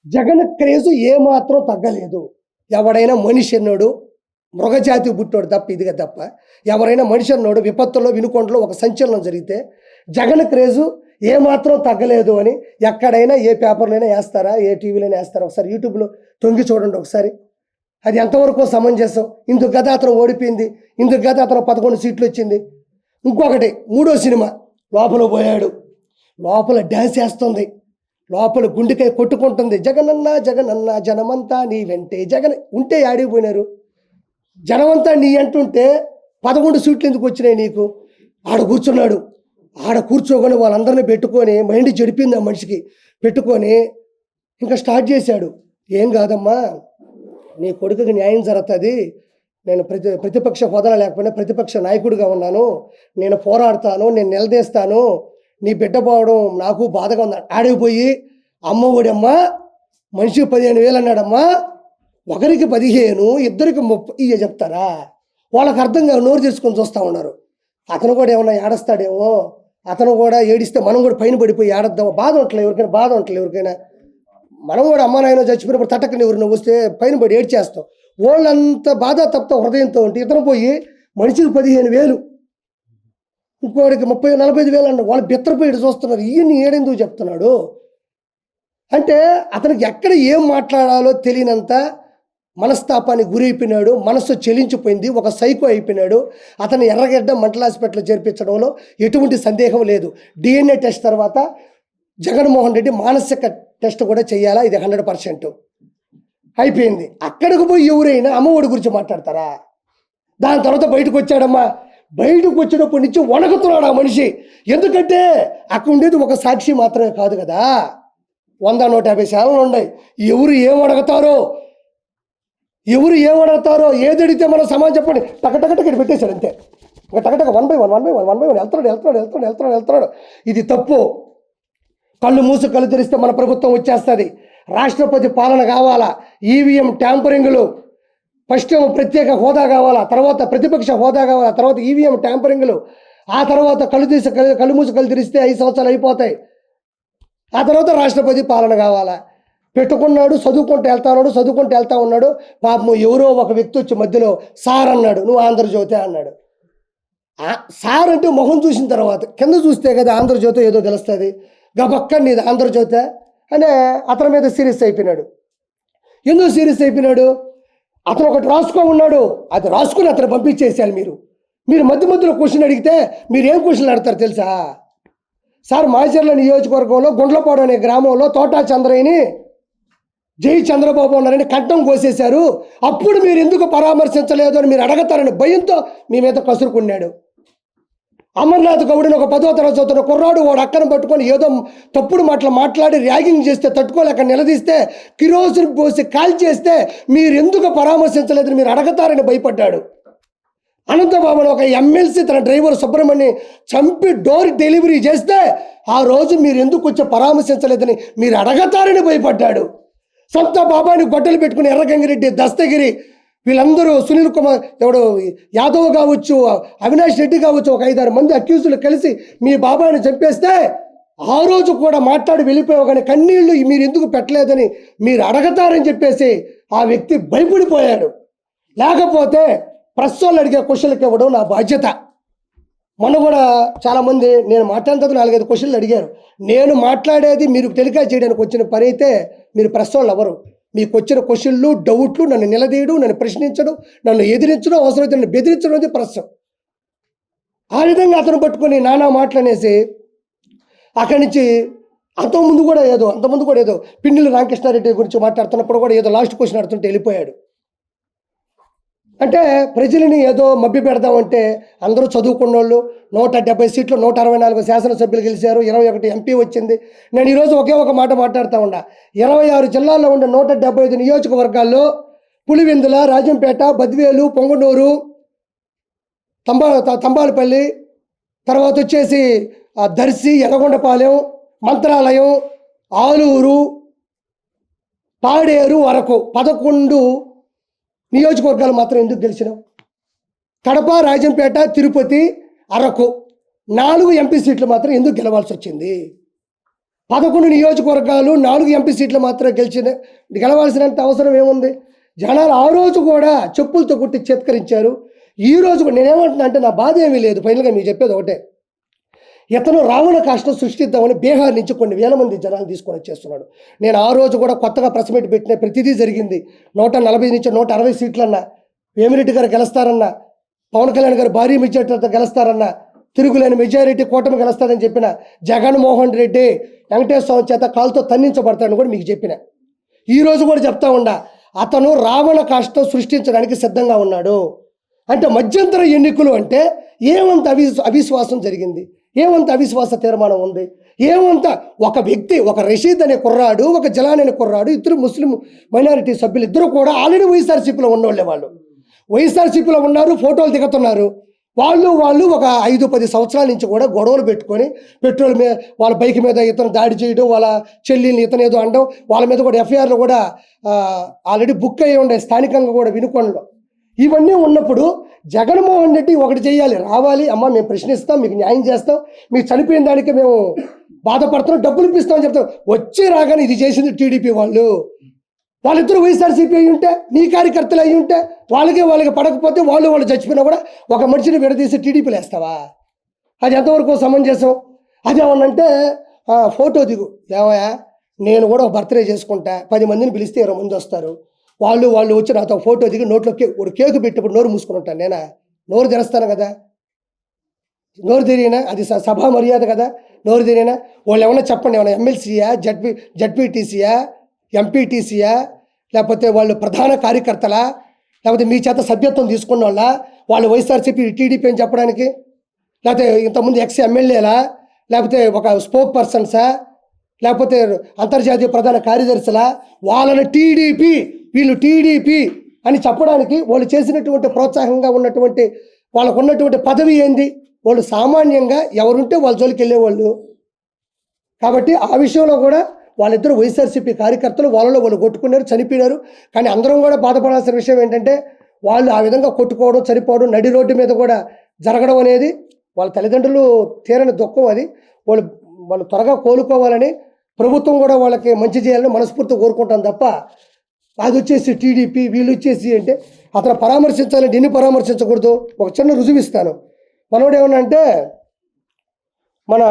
Jagan craze ఏమాత్రం తగ్గలేదు. ఎవడైనా మనిషి అన్నాడు, మృగజాతి పుట్టాడు తప్ప ఇదిగా తప్ప ఎవరైనా మనిషి అన్నాడు విపత్తుల్లో వినుకొండలో ఒక సంచలనం జరిగితే జగన్ క్రేజు ఏమాత్రం తగ్గలేదు అని ఎక్కడైనా ఏ పేపర్లోనే వేస్తారా, ఏ టీవీలోనే వేస్తారా? ఒకసారి యూట్యూబ్లో తొంగి చూడండి ఒకసారి. అది ఎంతవరకు సమంజసం? ఇందుకు గత అతను ఓడిపోయింది, ఇందుకు గత అతను 11 సీట్లు వచ్చింది. ఇంకొకటి మూడో సినిమా లోపల పోయాడు, లోపల డ్యాన్స్ వేస్తుంది, లోపల గుండెకాయ కొట్టుకుంటుంది. జగనన్న జగనన్న జనమంతా నీ వెంటే. జగన్ ఉంటే ఆడిపోయినారు. జనమంతా నీ అంటుంటే 11 సీట్లు ఎందుకు వచ్చినాయి నీకు? ఆడ కూర్చున్నాడు, ఆడ కూర్చోకొని వాళ్ళందరినీ పెట్టుకొని మైండ్ చెడిపింది ఆ మనిషికి. పెట్టుకొని ఇంకా స్టార్ట్ చేశాడు. ఏం కాదమ్మా, నీ కొడుకుకి న్యాయం జరుగుతుంది. నేను ప్రతిపక్ష హోదా లేకపోయినా ప్రతిపక్ష నాయకుడిగా ఉన్నాను, నేను పోరాడతాను, నేను నిలదీస్తాను. నీ బిడ్డ పోవడం నాకు బాధగా ఉంది. ఆడిపోయి అమ్మ ఒడమ్మా మనిషికి 15,000 అన్నాడమ్మా, ఒకరికి 15, ఇద్దరికి 30 చెప్తారా? వాళ్ళకి అర్థం కాదు, నోరు తెరుచుకొని చూస్తూ ఉన్నారు. అతను కూడా ఏమన్నా ఏడుస్తాడేమో, అతను కూడా ఏడిస్తే మనం కూడా పైన పడిపోయి ఏడద్దాం. బాధ ఉంటలే ఎవరికైనా, బాధ ఉంటలే ఎవరికైనా. మనం కూడా అమ్మ నాయన చచ్చిపోయినప్పుడు తట్టకని ఎవరిని వస్తే పైన పడి ఏడ్చేస్తాం. వాళ్ళంత బాధ తప్ప హృదయంతో ఉంటే ఇతను పోయి మనిషికి 15,000, ఇంకోటికి 30-45,000 అన్న. వాళ్ళు బెత్తరపోయి చూస్తున్నారు. ఈయన్ని ఏడెందుకు చెప్తున్నాడు అంటే అతనికి ఎక్కడ ఏం మాట్లాడాలో తెలియనంత మనస్తాపానికి గురైపోయినాడు. మనస్సు చెలించిపోయింది, ఒక సైకో అయిపోయినాడు. అతను ఎర్రగడ్డ మెంటల్ హాస్పిటల్ చేర్పించడంలో ఎటువంటి సందేహం లేదు. DNA టెస్ట్ తర్వాత జగన్మోహన్ రెడ్డి మానసిక టెస్ట్ కూడా చేయాలా, ఇది 100% అయిపోయింది. అక్కడికి పోయి ఎవరైనా అమ్మఒడి గురించి మాట్లాడతారా? దాని తర్వాత బయటకు వచ్చాడమ్మా, బయటకు వచ్చినప్పటి నుంచి వణకుతున్నాడు ఆ మనిషి. ఎందుకంటే అక్కడ ఉండేది ఒక సాక్షి మాత్రమే కాదు కదా, 100-150 ఛానళ్ళు ఉన్నాయి. ఎవరు ఏమడగతారో ఏది అడిగితే మనం సమాజం చెప్పండి టకటకటకి పెట్టేశాడు అంతే. ఇంకా టకటక 1 by 1 వెళ్తున్నాడు. ఇది తప్పు. కళ్ళు మూసు కళ్ళు తెరిస్తే మన ప్రభుత్వం వచ్చేస్తుంది. రాష్ట్రపతి పాలన కావాలా, ఈవీఎం ట్యాంపరింగ్లు, ఫస్ట్ ప్రత్యేక హోదా కావాలా, తర్వాత ప్రతిపక్ష హోదా కావాలా, తర్వాత ఈవీఎం ట్యాంపరింగ్లు, ఆ తర్వాత కళ్ళు మూసి కళ్ళు తెరిస్తే 5 సంవత్సరాలు అయిపోతాయి. ఆ తర్వాత రాష్ట్రపతి పాలన కావాలా. పెట్టుకున్నాడు, చదువుకుంటూ వెళ్తా ఉన్నాడు. పాపం ఎవరో ఒక వ్యక్తి వచ్చి మధ్యలో సార్ అన్నాడు, నువ్వు ఆంధ్రజ్యోతి అన్నాడు. సార్ అంటే మొహం చూసిన తర్వాత కింద చూస్తే కదా ఆంధ్రజ్యోతి ఏదో తెలుస్తుంది. గబక్క నీది ఆంధ్రజ్యోతి అనే అతని మీద సీరియస్ అయిపోయినాడు. ఎందుకు సీరియస్ అయిపోయినాడు? అతను ఒకటి రాసుకో ఉన్నాడు, అది రాసుకుని అతను పంపించేసేయాలి. మీరు మధ్యలో క్వశ్చన్ అడిగితే మీరు ఏం క్వశ్చన్లు అడతారు తెలుసా? సార్ మాచర్ల నియోజకవర్గంలో గుండ్లపాడు అనే గ్రామంలో తోటా చంద్రయ్యని జై చంద్రబాబు ఉన్నారని కంఠం కోసేశారు, అప్పుడు మీరు ఎందుకు పరామర్శించలేదు అని మీరు అడగతారని భయంతో మీ మీద కసురుకున్నాడు. అమర్నాథ్ గౌడ్ని ఒక 10వ తరగతి చదువుతున్న కుర్రాడు వాడు అక్కను పట్టుకొని ఏదో తప్పుడు మాట్లాడి ర్యాగింగ్ చేస్తే తట్టుకోలేక నిలదీస్తే కిరోసిన్ పోసి కాల్ చేస్తే మీరు ఎందుకు పరామర్శించలేదని మీరు అడగతారని భయపడ్డాడు. అనంతబాబుని ఒక ఎమ్మెల్సీ తన డ్రైవర్ సుబ్రహ్మణ్యం చంపి డోర్ డెలివరీ చేస్తే ఆ రోజు మీరు ఎందుకు వచ్చి పరామర్శించలేదని మీరు అడగతారని భయపడ్డాడు. సొంత బాబాని గొడ్డలు పెట్టుకుని ఎర్రగంగిరెడ్డి, దస్తగిరి, వీళ్ళందరూ సునీల్ కుమార్ ఎవడు యాదవ్ కావచ్చు, అవినాష్ రెడ్డి కావచ్చు, ఒక 5-6 మంది అక్యూజులు కలిసి మీ బాబాని చంపేస్తే ఆ రోజు కూడా మాట్లాడి వెళ్ళిపోయావు, కానీ కన్నీళ్లు మీరు ఎందుకు పెట్టలేదని మీరు అడగతారని చెప్పేసి ఆ వ్యక్తి భయపడిపోయాడు. లేకపోతే ప్రెస్ వాళ్ళు అడిగే క్వశ్చన్లకి ఇవ్వడం నా బాధ్యత. మొన్న కూడా చాలామంది నేను మాట్లాడిన 4-5 క్వశ్చన్లు అడిగారు. నేను మాట్లాడేది మీరు టెలికాస్ట్ చేయడానికి వచ్చిన పని అయితే మీరు ప్రెస్ వాళ్ళు ఎవరు? మీకు వచ్చిన క్వశ్చన్లు, డౌట్లు, నన్ను నిలదీయడం, నన్ను ప్రశ్నించడం, నన్ను ఎదిరించడం, అవసరమైతే నన్ను బెదిరించడం అనేది ప్రెస్. ఆ విధంగా అతను పట్టుకొని నానా మాటలనేసి అక్కడి నుంచి అంతకుముందు కూడా ఏదో పిన్నెల రామకృష్ణారెడ్డి గురించి మాట్లాడుతున్నప్పుడు కూడా ఏదో లాస్ట్ క్వశ్చన్ అడుగుతుంటే వెళ్ళిపోయాడు. అంటే ప్రజలని ఏదో మభ్య పెడదామంటే అందరూ చదువుకున్న వాళ్ళు, 170 సీట్లు 164 శాసనసభ్యులు గెలిచారు, 21 ఎంపీ వచ్చింది. నేను ఈరోజు ఒకే ఒక మాట మాట్లాడుతూ ఉన్నా. 26 జిల్లాల్లో ఉండే 175 నియోజకవర్గాల్లో పులివెందుల, రాజంపేట, బద్వేలు, పొంగనూరు, తంబాలపల్లి, తర్వాత వచ్చేసి దర్శి, ఎర్రగొండపాలెం, మంత్రాలయం, ఆలూరు, పాడేరు వరకు 11 నియోజకవర్గాలు మాత్రం ఎందుకు గెలిచినావు? కడప, రాజంపేట, తిరుపతి, అరకు 4 ఎంపీ సీట్లు మాత్రం ఎందుకు గెలవాల్సి వచ్చింది? 11 నియోజకవర్గాలు 4 ఎంపీ సీట్లు మాత్రమే గెలవాల్సినంత అవసరం ఏముంది? జనాలు ఆ రోజు కూడా చెప్పులతో కొట్టి చేత్కరించారు. ఈ రోజు కూడా నేనేమంటున్నా అంటే, నా బాధ ఏమీ లేదు. ఫైనల్గా మీకు చెప్పేది ఒకటే, ఇతను రావణ కాష్టం సృష్టిద్దామని బీహార్ నుంచి కొన్ని వేల మంది జనాలు తీసుకొని వచ్చేస్తున్నాడు. నేను ఆ రోజు కూడా కొత్తగా ప్రెస్ మీట్ పెట్టిన ప్రతిదీ జరిగింది. 140 నుంచి 160 సీట్లన్నా, వేమిరెడ్డి గారు గెలుస్తారన్నా, పవన్ కళ్యాణ్ గారు భారీ మెజారిటీతో గెలుస్తారన్నా, తిరుగులేని మెజారిటీ కూటమి గెలుస్తారని చెప్పిన జగన్మోహన్ రెడ్డి వెంకటేశ్వర స్వామి చేత కాలుతో తన్నించబడతాడని కూడా మీకు చెప్పిన. ఈరోజు కూడా చెప్తా ఉండా, అతను రావణ కాష్టం సృష్టించడానికి సిద్ధంగా ఉన్నాడు. అంటే మధ్యంతర ఎన్నికలు అంటే ఏమంత అవిశ్వాసం జరిగింది, ఏమంత అవిశ్వాస తీర్మానం ఉంది, ఏమంత ఒక వ్యక్తి, ఒక రషీద్ అనే కుర్రాడు, ఒక జలాన్ అనే కుర్రాడు, ఇద్దరు ముస్లిం మైనారిటీ సభ్యులు ఇద్దరు కూడా ఆల్రెడీ వైఎస్ఆర్సీపీలో ఉన్నోళ్ళే. వాళ్ళు వైఎస్ఆర్సీపీలో ఉన్నారు, ఫోటోలు దిగుతున్నారు. వాళ్ళు ఒక 5-10 సంవత్సరాల నుంచి కూడా గొడవలు పెట్టుకొని పెట్రోల్ మీద వాళ్ళ బైక్ మీద ఇతను దాడి చేయడం, వాళ్ళ చెల్లిని ఇతను ఏదో అనడం, వాళ్ళ మీద కూడా ఎఫ్ఐఆర్లు కూడా ఆల్రెడీ బుక్ అయ్యి ఉండే స్థానికంగా కూడా వినుకొండలో. ఇవన్నీ ఉన్నప్పుడు జగన్మోహన్ రెడ్డి ఒకటి చేయాలి, రావాలి, అమ్మ మేము ప్రశ్నిస్తాం, మీకు న్యాయం చేస్తాం, మీకు చనిపోయిన దానికి మేము బాధపడుతున్నాం, డబ్బులు ఇప్పిస్తామని చెప్తాం. వచ్చి రాగానే ఇది చేసింది టీడీపీ వాళ్ళిద్దరూ వైఎస్ఆర్సీపీ అయి ఉంటే, నీ కార్యకర్తలు అయి ఉంటే, వాళ్ళకి పడకపోతే వాళ్ళు చచ్చిపోయినా కూడా ఒక మనిషిని విడదీసి టీడీపీలు వేస్తావా? అది ఎంతవరకు సమంజసం? అదేమన్నంటే ఫోటో దిగు, ఏమయ్యా నేను కూడా ఒక బర్త్డే చేసుకుంటా, 10 మందిని పిలిస్తే 20 మంది వస్తారు, వాళ్ళు వచ్చి నాతో ఫోటో దిగి నోట్లో కేకు పెట్టినప్పుడు నోరు మూసుకుని ఉంటాను. నేనా నోరు తెరుస్తాను కదా? నోరు తెరిగినా అది సభా మర్యాద కదా? నోరు తెరిగినా వాళ్ళు ఏమన్నా చెప్పండి, ఏమన్నా ఎమ్మెల్సీయా, జడ్పీటీసీయా, ఎంపీటీసీయా, లేకపోతే వాళ్ళు ప్రధాన కార్యకర్తలా, లేకపోతే మీ చేత సభ్యత్వం తీసుకున్న వాళ్ళు వైఎస్ఆర్సీపీ టీడీపీ అని చెప్పడానికి, లేకపోతే ఇంతకుముందు ఎమ్మెల్యేలా, లేకపోతే ఒక స్పోక్ పర్సన్సా, లేకపోతే అంతర్జాతీయ ప్రధాన కార్యదర్శులా, వాళ్ళని వీళ్ళు టీడీపీ అని చెప్పడానికి వాళ్ళు చేసినటువంటి ప్రోత్సాహంగా ఉన్నటువంటి వాళ్ళకు ఉన్నటువంటి పదవి ఏంది? వాళ్ళు సామాన్యంగా ఎవరుంటే వాళ్ళ జోలికి వెళ్ళేవాళ్ళు. కాబట్టి ఆ విషయంలో కూడా వాళ్ళిద్దరు వైఎస్ఆర్సీపీ కార్యకర్తలు, వాళ్ళు కొట్టుకున్నారు, చనిపోయినారు. కానీ అందరం కూడా బాధపడాల్సిన విషయం ఏంటంటే, వాళ్ళు ఆ విధంగా కొట్టుకోవడం, చనిపోవడం, నడి రోడ్డు మీద కూడా జరగడం అనేది వాళ్ళ తల్లిదండ్రులు తీరని దుఃఖం. అది వాళ్ళు త్వరగా కోలుకోవాలని ప్రభుత్వం కూడా వాళ్ళకి మంచి చేయాలని మనస్ఫూర్తిగా కోరుకుంటాం తప్ప, అది వచ్చేసి టీడీపీ వీళ్ళు వచ్చేసి అంటే అతను పరామర్శించాలంటే ఎన్ని పరామర్శించకూడదు. ఒక చిన్న రుజువు ఇస్తాను. మనోడు ఏమన్నా అంటే, మనం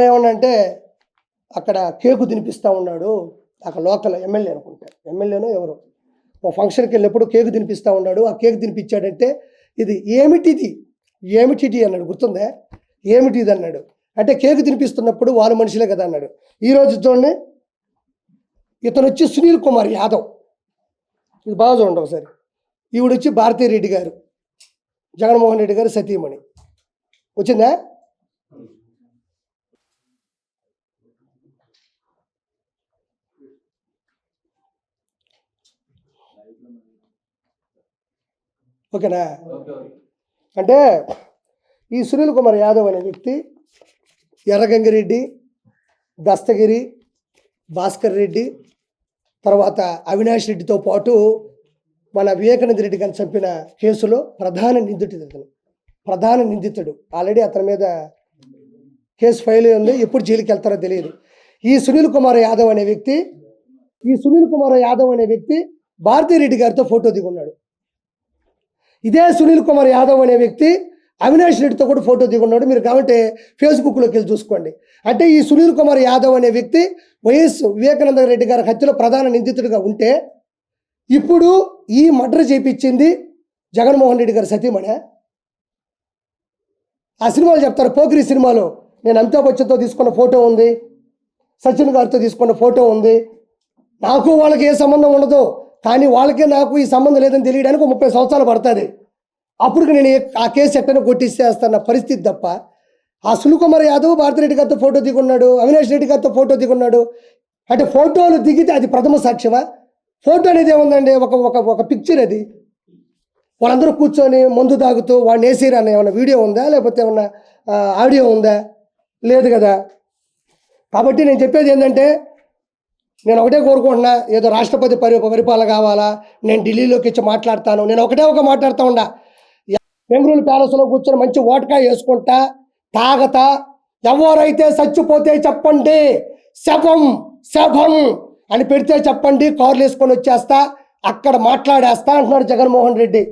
ఏమన్నా అంటే అక్కడ కేకు తినిపిస్తూ ఉన్నాడు, అక్కడ లోకల్ ఎమ్మెల్యే అనుకుంటా, ఎమ్మెల్యేనో ఎవరు, ఒక ఫంక్షన్కి వెళ్ళినప్పుడు కేకు తినిపిస్తూ ఉన్నాడు. ఆ కేకు తినిపించాడంటే ఇది ఏమిటి అన్నాడు, గుర్తుందా? ఏమిటి ఇది అన్నాడు. అంటే కేకు తినిపిస్తున్నప్పుడు వాళ్ళ మనుషులే కదా అన్నాడు. ఈరోజు చూడండి, ఇతను వచ్చి సునీల్ కుమార్ యాదవ్, ఇది బాగా చూడండి ఒకసారి. ఈవిడ వచ్చి భారతీరెడ్డి గారు, జగన్మోహన్ రెడ్డి గారు సతీమణి. వచ్చిందా? ఓకేనా? అంటే ఈ సునీల్ కుమార్ యాదవ్ అనే వ్యక్తి ఎర్రగంగిరెడ్డి, దస్తగిరి, భాస్కర్ రెడ్డి, తర్వాత అవినాష్ రెడ్డితో పాటు మన వివేకానంద రెడ్డి గారిని చంపిన కేసులో ప్రధాన నిందితుడు. ఆల్రెడీ అతని మీద కేసు ఫైల్ ఉంది, ఎప్పుడు జైలుకి వెళ్తారో తెలియదు. ఈ సునీల్ కుమార్ యాదవ్ అనే వ్యక్తి భారతీరెడ్డి గారితో ఫోటో దిగున్నాడు. ఇదే సునీల్ కుమార్ యాదవ్ అనే వ్యక్తి అవినాష్ రెడ్డితో కూడా ఫోటో దిగున్నాడు. మీరు కాబట్టి ఫేస్బుక్లోకి వెళ్ళి చూసుకోండి. అంటే ఈ సునీల్ కుమార్ యాదవ్ అనే వ్యక్తి వైఎస్ వివేకానంద రెడ్డి గారి హత్యలో ప్రధాన నిందితుడిగా ఉంటే, ఇప్పుడు ఈ మర్డర్ చేయించింది జగన్మోహన్ రెడ్డి గారి సతీమణి. ఆ సినిమాలు చెప్తారు, పోకిరి సినిమాలో నేను అమితాబ్ బచ్చన్తో తీసుకున్న ఫోటో ఉంది, సచిన్ గారితో తీసుకున్న ఫోటో ఉంది. నాకు వాళ్ళకి ఏ సంబంధం ఉండదు, కానీ వాళ్ళకే నాకు ఈ సంబంధం లేదని తెలియడానికి 30 సంవత్సరాలు పడుతుంది. అప్పుడు నేను ఆ కేసు ఎట్టని కొట్టిస్తేస్తున్న పరిస్థితి తప్ప, ఆ సునీల్ కుమార్ యాదవ్ భారతిరెడ్డి గారితో ఫోటో దిగున్నాడు, అవినాష్ రెడ్డి గారితో ఫోటో దిగున్నాడు. అంటే ఫోటోలు దిగితే అది ప్రథమ సాక్ష్యమా? ఫోటో అనేది ఏముందండి, ఒక పిక్చర్. అది వాళ్ళందరూ కూర్చొని మందు తాగుతూ వాడిని వేసేరన్న ఏమన్నా వీడియో ఉందా, లేకపోతే ఏమన్నా ఆడియో ఉందా? లేదు కదా. కాబట్టి నేను చెప్పేది ఏంటంటే, నేను ఒకటే కోరుకుంటున్నా, ఏదో రాష్ట్రపతి పరిపాలన కావాలా, నేను ఢిల్లీలోకి వచ్చి మాట్లాడతాను, నేను ఒకటే మాట్లాడుతూ ఉండా. బెంగళూరు ప్యాలెస్లో కూర్చొని మంచి ఓటకాయ వేసుకుంటా తాగతా ఎవరైతే చచ్చిపోతే చెప్పండి శవం శవం అని పెడితే చెప్పండి కార్లు వేసుకొని వచ్చేస్తా అక్కడ మాట్లాడేస్తా అంటున్నాడు జగన్మోహన్ రెడ్డి.